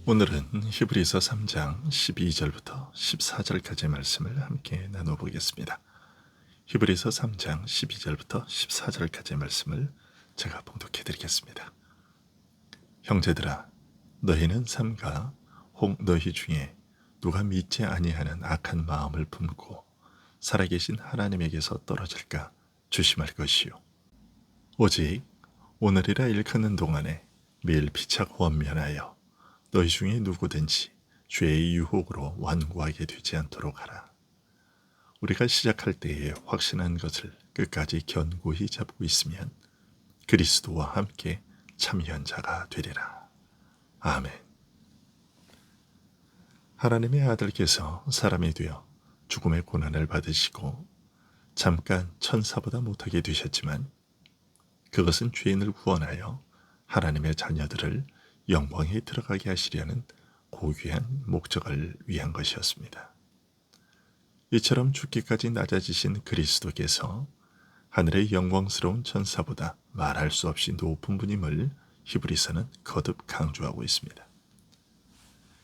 오늘은 히브리서 3장 12절부터 14절까지의 말씀을 함께 나눠보겠습니다. 히브리서 3장 12절부터 14절까지의 말씀을 제가 봉독해 드리겠습니다. 형제들아, 너희는 삼가 혹 너희 중에 누가 믿지 아니하는 악한 마음을 품고 살아계신 하나님에게서 떨어질까 조심할 것이요. 오직 오늘이라 일컫는 동안에 매일 피착 원면하여 너희 중에 누구든지 죄의 유혹으로 완고하게 되지 않도록 하라. 우리가 시작할 때에 확신한 것을 끝까지 견고히 잡고 있으면 그리스도와 함께 참여한 자가 되리라. 아멘. 하나님의 아들께서 사람이 되어 죽음의 고난을 받으시고 잠깐 천사보다 못하게 되셨지만 그것은 죄인을 구원하여 하나님의 자녀들을 영광에 들어가게 하시려는 고귀한 목적을 위한 것이었습니다. 이처럼 죽기까지 낮아지신 그리스도께서 하늘의 영광스러운 천사보다 말할 수 없이 높은 분임을 히브리서는 거듭 강조하고 있습니다.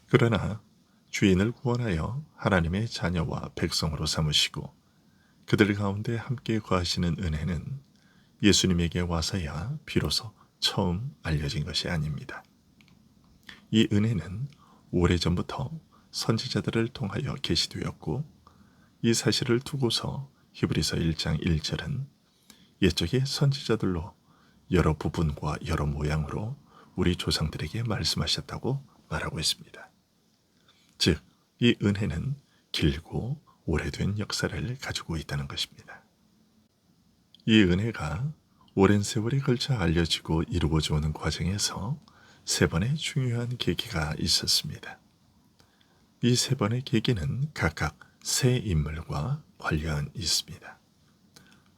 그러나 죄인을 구원하여 하나님의 자녀와 백성으로 삼으시고 그들 가운데 함께 거하시는 은혜는 예수님에게 와서야 비로소 처음 알려진 것이 아닙니다. 이 은혜는 오래전부터 선지자들을 통하여 계시되었고 이 사실을 두고서 히브리서 1장 1절은 옛적의 선지자들로 여러 부분과 여러 모양으로 우리 조상들에게 말씀하셨다고 말하고 있습니다. 즉, 이 은혜는 길고 오래된 역사를 가지고 있다는 것입니다. 이 은혜가 오랜 세월이 걸쳐 알려지고 이루어져 오는 과정에서 세 번의 중요한 계기가 있었습니다. 이 세 번의 계기는 각각 세 인물과 관련 있습니다.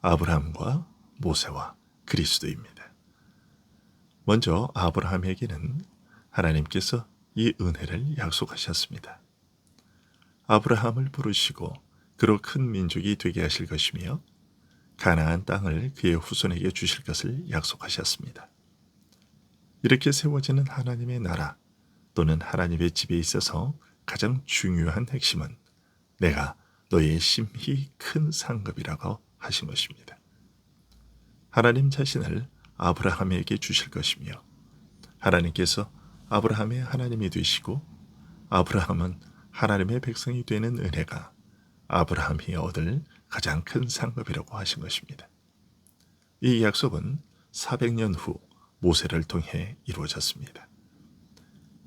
아브라함과 모세와 그리스도입니다. 먼저 아브라함에게는 하나님께서 이 은혜를 약속하셨습니다. 아브라함을 부르시고 그로 큰 민족이 되게 하실 것이며 가나안 땅을 그의 후손에게 주실 것을 약속하셨습니다. 이렇게 세워지는 하나님의 나라 또는 하나님의 집에 있어서 가장 중요한 핵심은 내가 너의 심히 큰 상급이라고 하신 것입니다. 하나님 자신을 아브라함에게 주실 것이며 하나님께서 아브라함의 하나님이 되시고 아브라함은 하나님의 백성이 되는 은혜가 아브라함이 얻을 가장 큰 상급이라고 하신 것입니다. 이 약속은 400년 후 모세를 통해 이루어졌습니다.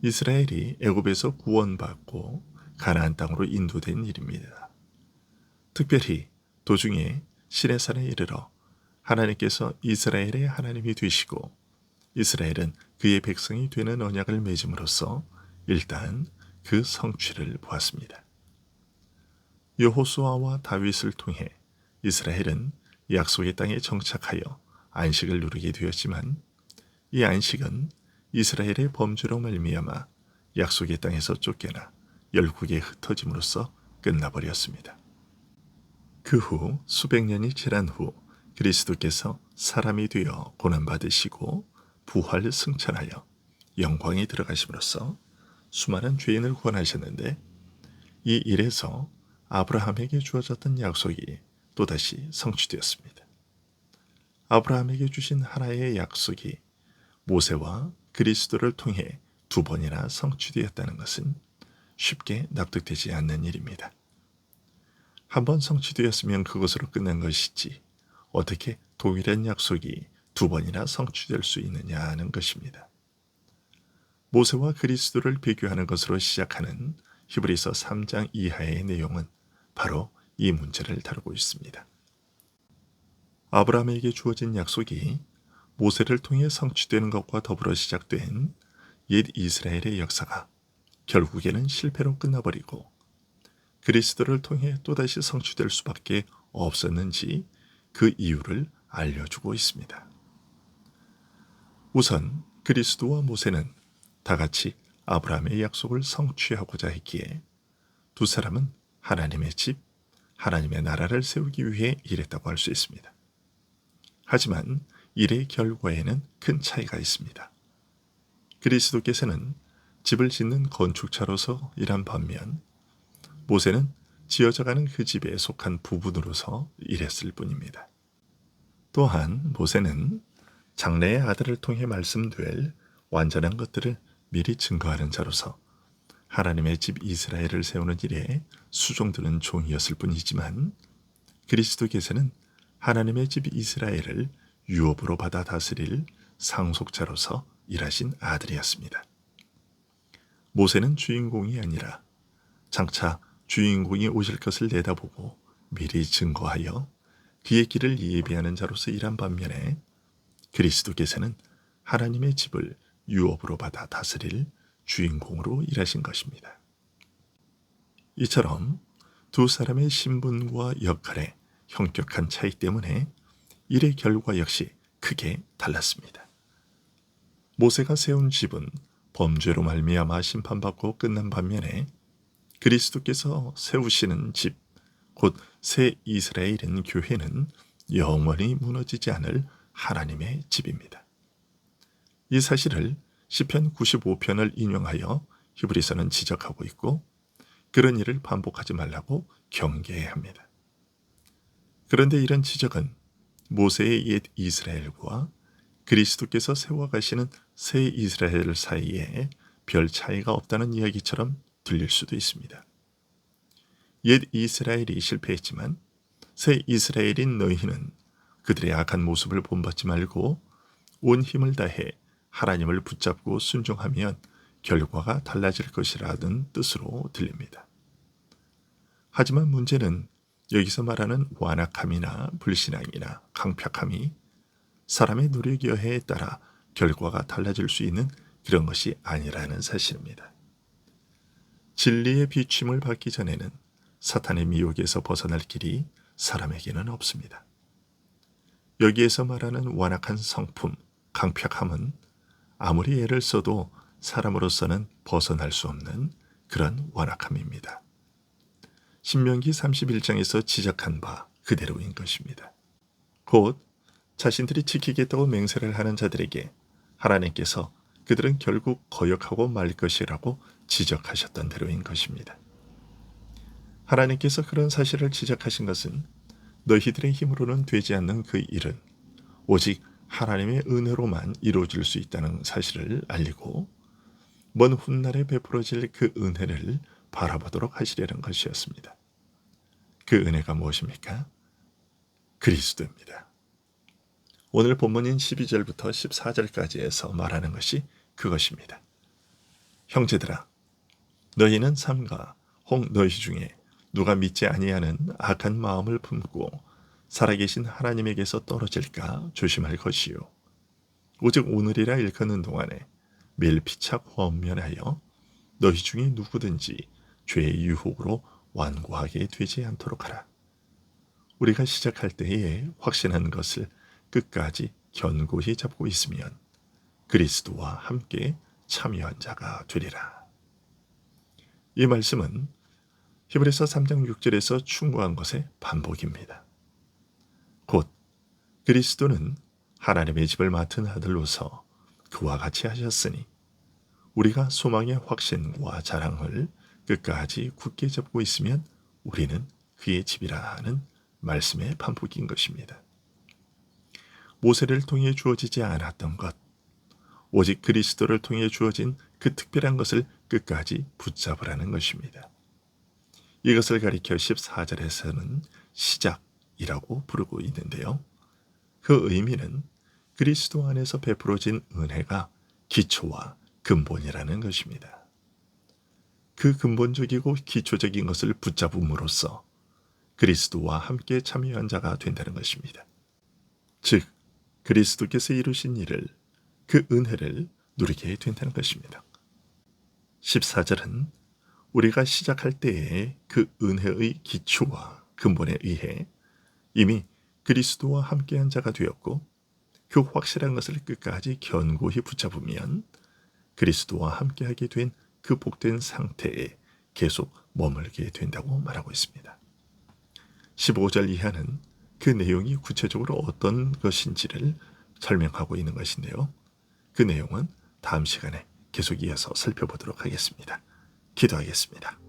이스라엘이 애굽에서 구원받고 가나안 땅으로 인도된 일입니다. 특별히 도중에 시내산에 이르러 하나님께서 이스라엘의 하나님이 되시고 이스라엘은 그의 백성이 되는 언약을 맺음으로써 일단 그 성취를 보았습니다. 여호수아와 다윗을 통해 이스라엘은 약속의 땅에 정착하여 안식을 누리게 되었지만 이 안식은 이스라엘의 범죄로 말미암아 약속의 땅에서 쫓겨나 열국에 흩어짐으로써 끝나버렸습니다. 그 후 수백 년이 지난 후 그리스도께서 사람이 되어 고난받으시고 부활 승천하여 영광에 들어가심으로써 수많은 죄인을 구원하셨는데 이 일에서 아브라함에게 주어졌던 약속이 또다시 성취되었습니다. 아브라함에게 주신 하나의 약속이 모세와 그리스도를 통해 두 번이나 성취되었다는 것은 쉽게 납득되지 않는 일입니다. 한 번 성취되었으면 그것으로 끝난 것이지 어떻게 동일한 약속이 두 번이나 성취될 수 있느냐 하는 것입니다. 모세와 그리스도를 비교하는 것으로 시작하는 히브리서 3장 이하의 내용은 바로 이 문제를 다루고 있습니다. 아브라함에게 주어진 약속이 모세를 통해 성취되는 것과 더불어 시작된 옛 이스라엘의 역사가 결국에는 실패로 끝나버리고 그리스도를 통해 또다시 성취될 수밖에 없었는지 그 이유를 알려주고 있습니다. 우선 그리스도와 모세는 다 같이 아브라함의 약속을 성취하고자 했기에 두 사람은 하나님의 집, 하나님의 나라를 세우기 위해 일했다고 할 수 있습니다. 하지만 일의 결과에는 큰 차이가 있습니다. 그리스도께서는 집을 짓는 건축자로서 일한 반면 모세는 지어져가는 그 집에 속한 부분으로서 일했을 뿐입니다. 또한 모세는 장래의 아들을 통해 말씀될 완전한 것들을 미리 증거하는 자로서 하나님의 집 이스라엘을 세우는 일에 수종드는 종이었을 뿐이지만 그리스도께서는 하나님의 집 이스라엘을 유업으로 받아 다스릴 상속자로서 일하신 아들이었습니다. 모세는 주인공이 아니라 장차 주인공이 오실 것을 내다보고 미리 증거하여 그의 길을 예비하는 자로서 일한 반면에 그리스도께서는 하나님의 집을 유업으로 받아 다스릴 주인공으로 일하신 것입니다. 이처럼 두 사람의 신분과 역할의 형격한 차이 때문에 일의 결과 역시 크게 달랐습니다. 모세가 세운 집은 범죄로 말미암아 심판받고 끝난 반면에 그리스도께서 세우시는 집, 곧 새 이스라엘인 교회는 영원히 무너지지 않을 하나님의 집입니다. 이 사실을 시편 95편을 인용하여 히브리서는 지적하고 있고 그런 일을 반복하지 말라고 경계해야 합니다. 그런데 이런 지적은 모세의 옛 이스라엘과 그리스도께서 세워가시는 새 이스라엘 사이에 별 차이가 없다는 이야기처럼 들릴 수도 있습니다. 옛 이스라엘이 실패했지만 새 이스라엘인 너희는 그들의 악한 모습을 본받지 말고 온 힘을 다해 하나님을 붙잡고 순종하면 결과가 달라질 것이라는 뜻으로 들립니다. 하지만 문제는 여기서 말하는 완악함이나 불신앙이나 강팍함이 사람의 노력 여해에 따라 결과가 달라질 수 있는 그런 것이 아니라는 사실입니다. 진리의 비춤을 받기 전에는 사탄의 미혹에서 벗어날 길이 사람에게는 없습니다. 여기에서 말하는 완악한 성품, 강팍함은 아무리 애를 써도 사람으로서는 벗어날 수 없는 그런 완악함입니다. 신명기 31장에서 지적한 바 그대로인 것입니다. 곧 자신들이 지키겠다고 맹세를 하는 자들에게 하나님께서 그들은 결국 거역하고 말 것이라고 지적하셨던 대로인 것입니다. 하나님께서 그런 사실을 지적하신 것은 너희들의 힘으로는 되지 않는 그 일은 오직 하나님의 은혜로만 이루어질 수 있다는 사실을 알리고 먼 훗날에 베풀어질 그 은혜를 바라보도록 하시려는 것이었습니다. 그 은혜가 무엇입니까? 그리스도입니다. 오늘 본문인 12절부터 14절까지에서 말하는 것이 그것입니다. 형제들아, 너희는 삼가 혹 너희 중에 누가 믿지 아니하는 악한 마음을 품고 살아계신 하나님에게서 떨어질까 조심할 것이요. 오직 오늘이라 일컫는 동안에 매일 피착 권면하여 너희 중에 누구든지 죄의 유혹으로 완고하게 되지 않도록 하라. 우리가 시작할 때에 확신한 것을 끝까지 견고히 잡고 있으면 그리스도와 함께 참여한 자가 되리라. 이 말씀은 히브리서 3장 6절에서 충고한 것의 반복입니다. 곧 그리스도는 하나님의 집을 맡은 아들로서 그와 같이 하셨으니 우리가 소망의 확신과 자랑을 끝까지 굳게 잡고 있으면 우리는 그의 집이라 하는 말씀의 반복인 것입니다. 모세를 통해 주어지지 않았던 것, 오직 그리스도를 통해 주어진 그 특별한 것을 끝까지 붙잡으라는 것입니다. 이것을 가리켜 14절에서는 시작이라고 부르고 있는데요. 그 의미는 그리스도 안에서 베풀어진 은혜가 기초와 근본이라는 것입니다. 그 근본적이고 기초적인 것을 붙잡음으로써 그리스도와 함께 참여한 자가 된다는 것입니다. 즉, 그리스도께서 이루신 일을, 그 은혜를 누리게 된다는 것입니다. 14절은 우리가 시작할 때에 그 은혜의 기초와 근본에 의해 이미 그리스도와 함께한 자가 되었고 그 확실한 것을 끝까지 견고히 붙잡으면 그리스도와 함께하게 된 그 복된 상태에 계속 머물게 된다고 말하고 있습니다. 15절 이하는 그 내용이 구체적으로 어떤 것인지를 설명하고 있는 것인데요. 그 내용은 다음 시간에 계속 이어서 살펴보도록 하겠습니다. 기도하겠습니다.